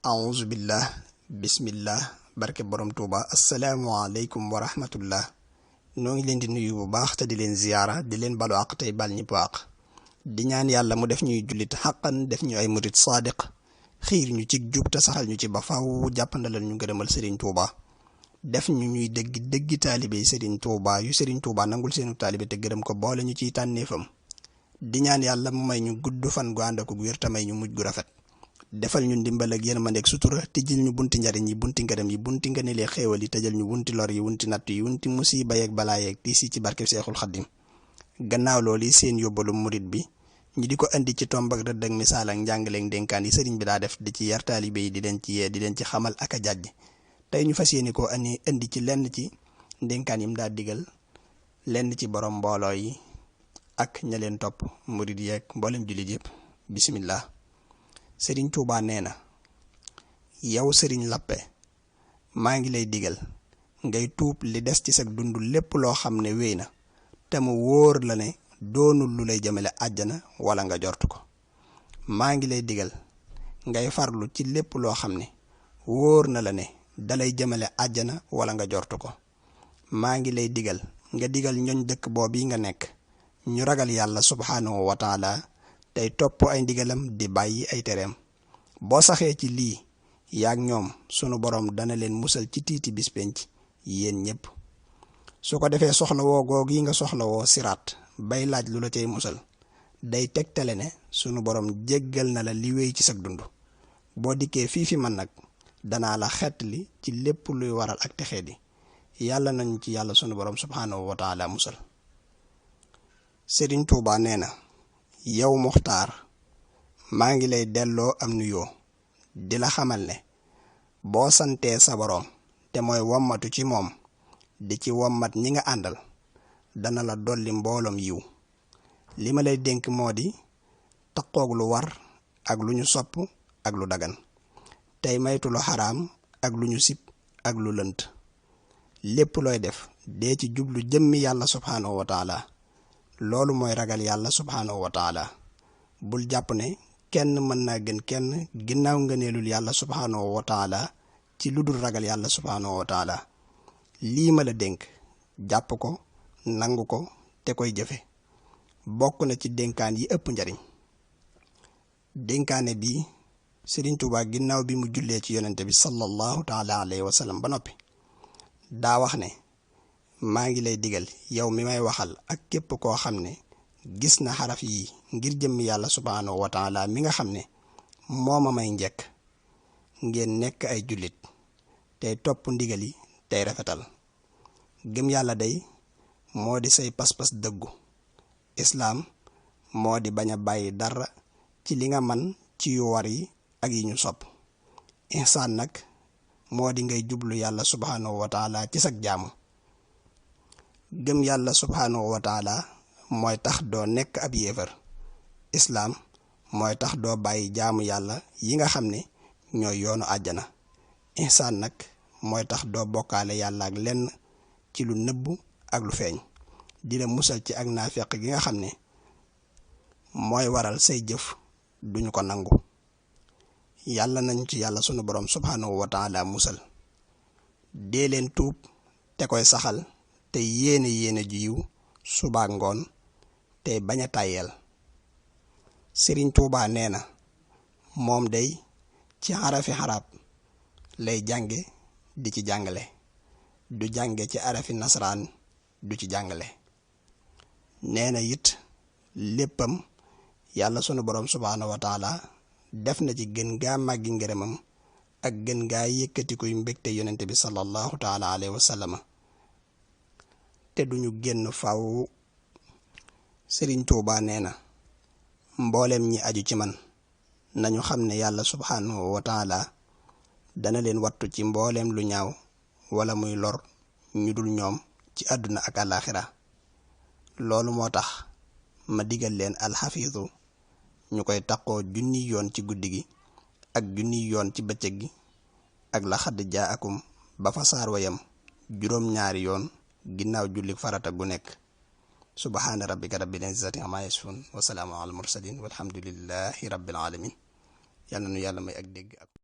auzu billah bismillah barke borom Tuuba asalaamualeykum wa rahmatullah. noo ngi leen di nuyu bu baax te di leen ziyaara di leen balu àq tey bal ñëpp àq di ñaan yàlla mu def ñuy jullit xaqan def ñu ay murit saadiq xiir ñu ci jub te saxal ñu ci ba faw jàppandalal ñu gërëmal Serigne Touba def ñu ñuy dëggi taalibe Serigne Touba yu Serigne Touba nangul seenu taalibe te gërëm ko boole ñu ciy tànneefam di ñaan yàlla mu may ñu gudd fan gu ànd ak wér te may ñu mujj gu rafet defal ñu ndimbal ak yërmande ak sutura tijjil ñu bunti njariñ yi bunti ngërëm yi bunti ngëneeli xéewal yi tëjal ñu bunti lor yi bunti natt yi bunti musiba yeeg balaa yeeg tiis yi ci barke Seexul Xaddim gannaaw loolu yi seen yóbbalu murit bi ñu di ko indi ci tomb ak rëdd ak misaal ak njàngaleeg ndénkaan yi sëriñ bi daa def di ci yar taalibe yi di leen ci yee di leen ci xamal ak a jàjj tey ñu fas yéene koo indi ci lenn ci ndénkaan yi mu daa digal lenn ci borom mbooloo yi ak ña leen topp murit yeeg mboolem jullit yëpp bismillah. Sëriñ Tuubaa nee na yow sëriñ Lappe maa ngi lay digal ngay tuub li des ci sa dund lépp loo xam ne wéy na te mu wóor la ne doonul lu lay jëmale àjjana wala nga jortu ko maa ngi lay digal ngay farlu ci lépp loo xam ne wóor na la ne dalay jëmale àjjana wala nga jortu ko maa ngi lay digal nga digal ñoñ dëkk boobu yi nga nekk ñu ragal yàlla subhaanahu wa taala tey topp ay ndigalam di bàyyi ay tereem boo saxee ci lii yaag ñoom sunu borom dana leen musal ci tiiti bis penc yéen ñëpp su ko defee soxlawoo goog yi nga soxlawoo siraat bay laaj lu la cay musal day tegtale ne sunu borom jéggal na la li wéy ci sag dund boo dikkee fii fi man nag danaa la xettali ci lépp luy waral ak texee di yàlla nañu ci yàlla sunu borom subhaanahu wa taala musal. Sëriñ Tuubaa nee na yow Muxtaar maa ngi lay delloo am nuyoo di la xamal ne boo santee sa boroom te mooy wommatu ci moom di ci wommat ñi nga àndal dana la dolli mbooloom yiw li ma lay dénk moo di taqoog lu war ak lu ñu sopp ak lu dagan tey maytu lu xaraam ak lu ñu sib ak lu lënt lépp looy def dee ci jublu jëmmi yàlla subhaanahu wa taala loolu mooy ragal yàlla subhaanahu wa taala bul jàpp ne kenn mën naa gën kenn ginnaaw ngëneelul yàlla subhaanahu wa taala ci lu dul ragal yàlla subhaanahu wa taala lii ma la dénk jàpp ko nangu ko te koy jëfe bokk na ci dénkaan yi ëpp njariñ dénkaane bi Sëriñ Tuubaa ginnaaw bi mu jullee ci yonente bi sallallahu taala alayhi wa sallam ba noppi daa wax ne maa ngi lay digal yow mi may waxal ak képp koo xam ne gis na xaraf yi ngir jëmmi yàlla subhaanahu wa taala mi nga xam ne moo ma may njëkk ngeen nekk ay jullit tey topp ndigal yi tey rafetal gëm yàlla day moo di say pas-pas dëggu islaam moo di bañ a bàyyi dara ci li nga man ci yu war yi ak yi ñu sopp ihsaan nag moo di ngay jublu yàlla subhaanahu wa taala ci sag jaamu gëm yàlla subhaanahu wa taala mooy tax doo nekk ab yéefar islaam mooy tax doo bàyyi jaamu yàlla yi nga xam ne ñooy yoonu àjjana ihsaan nag mooy tax doo bokkaale yàlla ak lenn ci lu nëbbu ak lu feeñ di la musal ci ak naafeq gi nga xam ne mooy waral say jëf duñu ko nangu yàlla nañu ci yàlla sunu borom subhaanahu wa taala musal dee leen tuub te koy saxal te yéene ju yiw suba ngoon te bañ a tàyyeel. Sëriñ Tuubaa nee na moom day ci xarafi xarab lay jànge di ci jàngale du jànge ci arafi nasaraan du ci jàngale nee na it léppam yàlla sunu borom subhaanahu wa taala def na ci gën gaa màggi ngërëmam ak gën gaa yëkkati kuy mbégte yonente bi sallallahu taala alayhi wa sallam te duñu génn faw. Sëriñ Tuubaa nee na mboolem ñi aju ci man nañu xam ne yàlla subhaanahu wa taala dana leen wattu ci mboolem lu ñaaw wala muy lor ñu dul ñoom ci àdduna ak àllaaxira loolu moo tax ma digal leen alxafiisu ñu koy taqoo junni yoon ci guddi gi ak junni yoon ci bëccëg gi ak la xadd jaa akum ba fa saar wayam juróom-ñaari yoon ginnaaw julli farata gu nekk subhaana rabbika rabbil izzati amma yasifun wa salaamu alal mursalin walhamdulillahi rabbil alamin yàlla nu yàlla may ak dégg ak